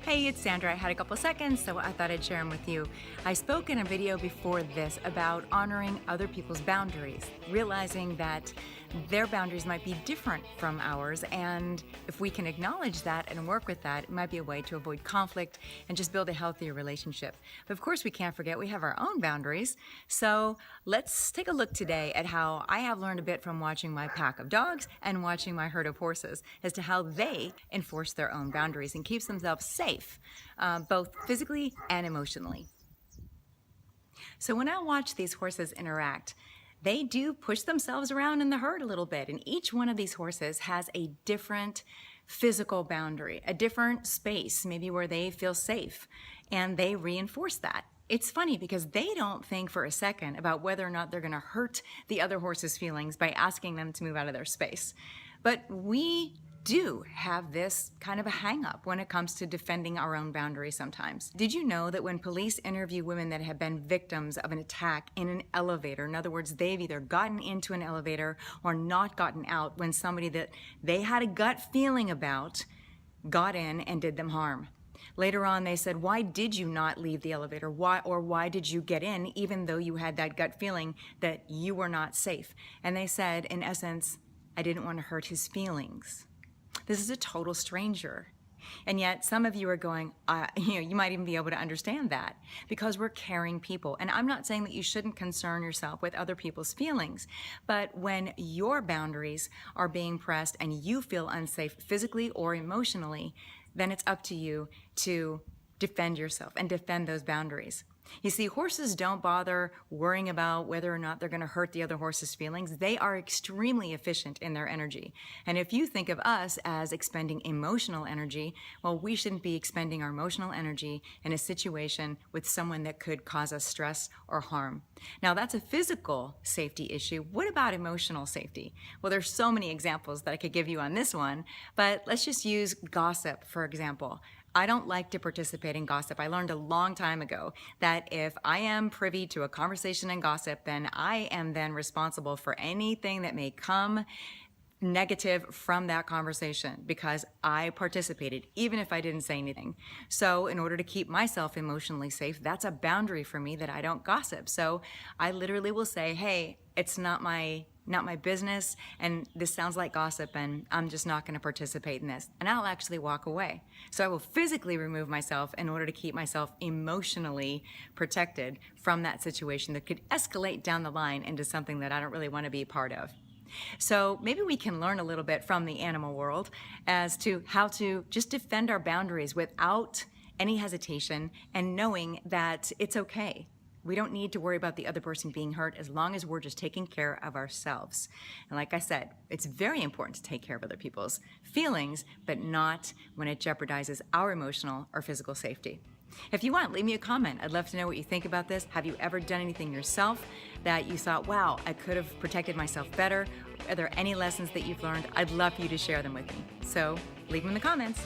Hey, it's Sandra. I had a couple seconds, so I thought I'd share them with you. I spoke in a video before this about honoring other people's boundaries, realizing that their boundaries might be different from ours, and if we can acknowledge that and work with that, it might be a way to avoid conflict and just build a healthier relationship. But of course, we can't forget we have our own boundaries. So let's take a look today at how I have learned a bit from watching my pack of dogs and watching my herd of horses as to how they enforce their own boundaries and keeps themselves safe, both physically and emotionally. So when I watch these horses interact, they do push themselves around in the herd a little bit, and each one of these horses has a different physical boundary, a different space, maybe where they feel safe, and they reinforce that. It's funny because they don't think for a second about whether or not they're going to hurt the other horse's feelings by asking them to move out of their space. But we do have this kind of a hang-up when it comes to defending our own boundaries sometimes. Did you know that when police interview women that have been victims of an attack in an elevator, in other words, they've either gotten into an elevator or not gotten out when somebody that they had a gut feeling about got in and did them harm? Later on, they said, why did you not leave the elevator? Why did you get in even though you had that gut feeling that you were not safe? And they said, in essence, I didn't want to hurt his feelings. This is a total stranger. And yet some of you are going, you might even be able to understand that because we're caring people. And I'm not saying that you shouldn't concern yourself with other people's feelings, but when your boundaries are being pressed and you feel unsafe physically or emotionally, then it's up to you to defend yourself and defend those boundaries. You see, horses don't bother worrying about whether or not they're going to hurt the other horse's feelings. They are extremely efficient in their energy. And if you think of us as expending emotional energy, well, we shouldn't be expending our emotional energy in a situation with someone that could cause us stress or harm. Now, that's a physical safety issue. What about emotional safety? Well, there's so many examples that I could give you on this one, but let's just use gossip, for example. I don't like to participate in gossip. I learned a long time ago that if I am privy to a conversation in gossip, then I am then responsible for anything that may come negative from that conversation because I participated, even if I didn't say anything. So in order to keep myself emotionally safe, that's a boundary for me that I don't gossip. So I literally will say, hey, it's not my business, and this sounds like gossip, and I'm just not going to participate in this. And I'll actually walk away. So I will physically remove myself in order to keep myself emotionally protected from that situation that could escalate down the line into something that I don't really want to be a part of. So maybe we can learn a little bit from the animal world as to how to just defend our boundaries without any hesitation and knowing that it's okay. We don't need to worry about the other person being hurt as long as we're just taking care of ourselves. And like I said, it's very important to take care of other people's feelings, but not when it jeopardizes our emotional or physical safety. If you want, leave me a comment. I'd love to know what you think about this. Have you ever done anything yourself that you thought, wow, I could have protected myself better? Are there any lessons that you've learned? I'd love for you to share them with me. So leave them in the comments.